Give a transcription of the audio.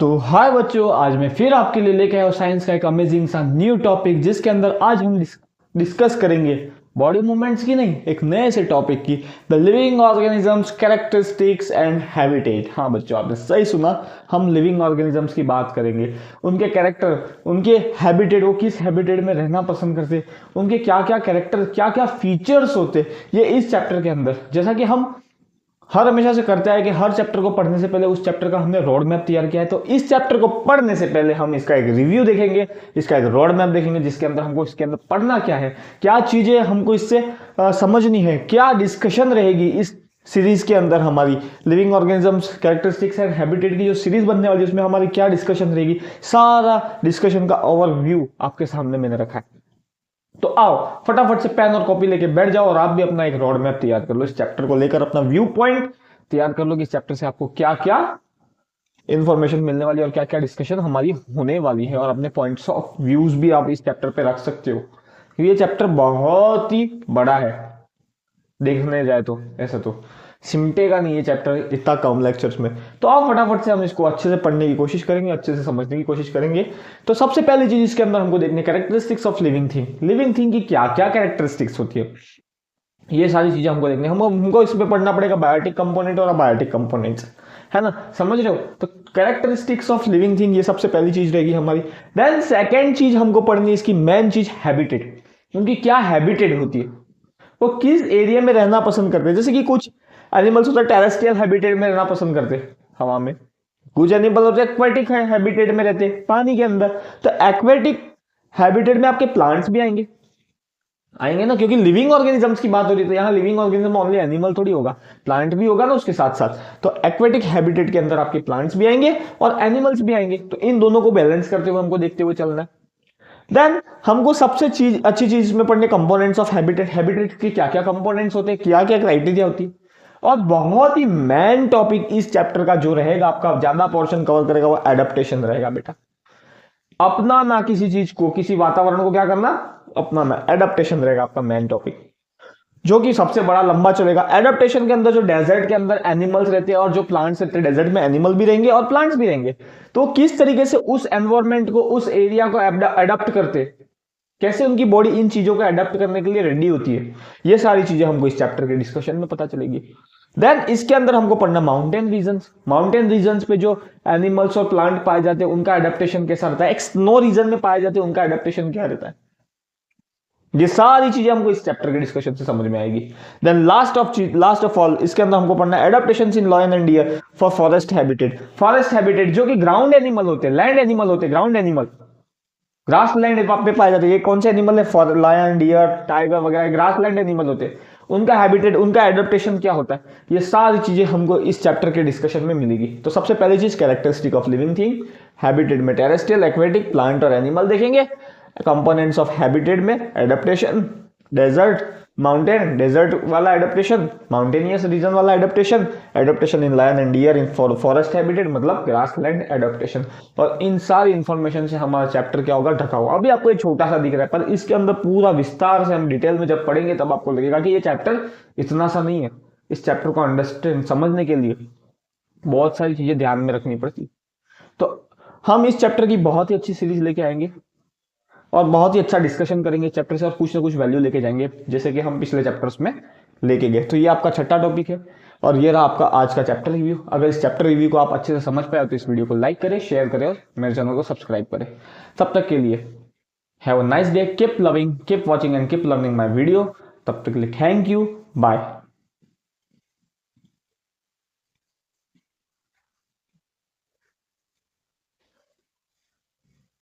तो हाय बच्चों, आज मैं फिर आपके लिए लेके आया हूँ साइंस का एक अमेजिंग सा न्यू टॉपिक, जिसके अंदर आज हम डिस्कस करेंगे बॉडी मूवमेंट्स की नहीं, एक नए से टॉपिक की, the living organisms characteristics and habitat. हाँ बच्चों, आपने सही सुना, हम लिविंग ऑर्गेनिजम्स की बात करेंगे, उनके कैरेक्टर, उनके हैबिटेट, वो किस हैबिटेट में रहना पसंद करते, उनके क्या क्या कैरेक्टर, क्या क्या फीचर्स होते, ये इस चैप्टर के अंदर। जैसा कि हम हर हमेशा से करता है कि हर चैप्टर को पढ़ने से पहले उस चैप्टर का हमने रोड मैप तैयार किया है, तो इस चैप्टर को पढ़ने से पहले हम इसका एक रिव्यू देखेंगे, इसका एक रोड मैप देखेंगे, जिसके अंदर हमको इसके अंदर पढ़ना क्या है, क्या चीजें हमको इससे समझनी है, क्या डिस्कशन रहेगी इस सीरीज के अंदर हमारी living organisms characteristics and habitat की जो सीरीज बनने वाली है, उसमें हमारी क्या डिस्कशन रहेगी, सारा डिस्कशन का ओवरव्यू आपके सामने मैंने रखा है। तो आओ फटाफट से पेन और कॉपी लेके बैठ जाओ और आप भी अपना एक रोड मैप तैयार कर लो, इस चैप्टर को लेकर अपना व्यू पॉइंट तैयार कर लो कि इस चैप्टर से आपको क्या क्या इंफॉर्मेशन मिलने वाली है और क्या क्या डिस्कशन हमारी होने वाली है, और अपने पॉइंट्स ऑफ व्यूज भी आप इस चैप्टर पे रख सकते हो। ये चैप्टर बहुत ही बड़ा है, देखने जाए तो ऐसा तो सिमटेगा नहीं ये चैप्टर इतना कम लेक्चर्स में। तो आप फटाफट से हम इसको अच्छे से पढ़ने की कोशिश करेंगे, अच्छे से समझने की कोशिश करेंगे। तो सबसे पहली चीज इसके अंदर हमको देखने characteristics of living thing, living thing की क्या क्या कैरेक्टरिस्टिक्स होती है, ये सारी चीजें हमको देखने, हमको इसमें पढ़ना पड़ेगा बायोटिक कंपोनेंट और अबायोटिक कंपोनेंट्स, है ना, समझ रहे हो। तो कैरेक्टरिस्टिक्स ऑफ लिविंग थिंग ये सबसे पहली चीज रहेगी हमारी। देन सेकेंड चीज हमको पढ़नी है, इसकी मेन चीज हैबिटेट, उनकी क्या हैबिटेट होती है, वो किस एरिया में रहना पसंद करते हैं। जैसे कि कुछ एनिमल्स होता है टेरेस्ट्रियल हैबिटेट में रहना पसंद करते हैं हवा में, कुछ एनिमल होते हैं एक्वेटिक हैबिटेट में रहते हैं पानी के अंदर। तो एक्वेटिक हैबिटेट में आपके प्लांट्स भी आएंगे आएंगे ना, क्योंकि लिविंग ऑर्गेनिजम्स की बात हो रही है, तो यहाँ लिविंग ऑर्गेनिज्म ओनली एनिमल थोड़ी होगा, प्लांट भी होगा ना उसके साथ साथ। तो एक्वेटिक हैबिटेट के अंदर आपके प्लांट्स भी आएंगे और एनिमल्स भी आएंगे, तो इन दोनों को बैलेंस करते हुए हमको देखते हुए चलना है। देन हमको सबसे अच्छी चीज इसमें पढ़ने कंपोनेंट्स ऑफ हैबिटेट, हैबिटेट के क्या क्या कंपोनेंट्स होते हैं, क्या क्या क्राइटेरिया होती है। और बहुत ही मेन टॉपिक इस चैप्टर का जो रहेगा, आपका ज्यादा पोर्शन कवर करेगा, वो एडेप्टेशन रहेगा बेटा। अपना ना किसी चीज को, किसी वातावरण को क्या करना, अपना ना, एडेप्टेशन रहेगा आपका मेन टॉपिक, जो कि सबसे बड़ा लंबा चलेगा। एडेप्टेशन के अंदर जो डेजर्ट के अंदर एनिमल्स रहते हैं और जो प्लांट्स रहते हैं, डेजर्ट में एनिमल भी रहेंगे और प्लांट्स भी रहेंगे, तो किस तरीके से उस एनवायरमेंट को, उस एरिया को अडॉप्ट करते, कैसे उनकी बॉडी इन चीजों को अडॉप्ट करने के लिए रेडी होती है, ये सारी चीजें हमको इस चैप्टर के डिस्कशन में पता चलेगी। देन इसके अंदर हमको पढ़ना माउंटेन रीजन्स, माउंटेन रीजन्स पे जो एनिमल्स और प्लांट पाए जाते हैं उनका अडेप्टेशन कैसा रहता है, एक स्नो रीजन में पाए जाते हैं उनका अडेप्टेशन क्या रहता है, ये सारी चीजें हमको इस चैप्टर के डिस्कशन से समझ में आएगी। देन लास्ट ऑफ ऑल इसके अंदर हमको पढ़ना है adaptations in lion and deer for forest habitat. Forest habitat जो कि ग्राउंड एनिमल होते हैं, लैंड एनिमल होते हैं, ग्राउंड एनिमल, ग्रास लैंड पे पाए जाते हैं। ये कौन से एनिमल है, लायन, डियर, टाइगर वगैरह ग्रास लैंड एनिमल होते हैं, उनका हैबिटेट, उनका एडेप्टेशन क्या होता है, ये सारी चीजें हमको इस चैप्टर के डिस्कशन में मिलेगी। तो सबसे पहली चीज characteristic of living thing, habitat में टेरेस्ट्रियल, एक्वेटिक, प्लांट और एनिमल देखेंगे। कंपोनेंट्स ऑफ हैबिटेट में एडेप्टेशन, डेजर्ट, माउंटेन, डेजर्ट वाला एडेप्टेशन, माउंटेनियस रीजन वाला adaptation, adaptation in lion and deer in forest habitat मतलब ग्रासलैंड एडेप्टेशन। और इन सारी इंफॉर्मेशन से हमारा चैप्टर क्या होगा, ढका हुआ। अभी आपको ये छोटा सा दिख रहा है, पर इसके अंदर पूरा विस्तार से हम डिटेल में जब पढ़ेंगे तब आपको लगेगा कि ये चैप्टर इतना सा नहीं है। इस चैप्टर को अंडरस्टैंड, समझने के लिए बहुत सारी चीजें ध्यान में रखनी पड़ती। तो हम इस चैप्टर की बहुत ही अच्छी सीरीज लेके आएंगे और बहुत ही अच्छा डिस्कशन करेंगे चैप्टर से, और कुछ ना कुछ वैल्यू लेके जाएंगे, जैसे कि हम पिछले चैप्टर्स में लेके गए। तो ये आपका छठा टॉपिक है और ये रहा आपका आज का चैप्टर रिव्यू। अगर इस चैप्टर रिव्यू को आप अच्छे से समझ पाए तो इस वीडियो को लाइक करें, शेयर करें और मेरे चैनल को सब्सक्राइब करें। तब तक के लिए have a nice day, keep loving, keep watching and keep learning my video. तब तक के लिए थैंक यू, बाय।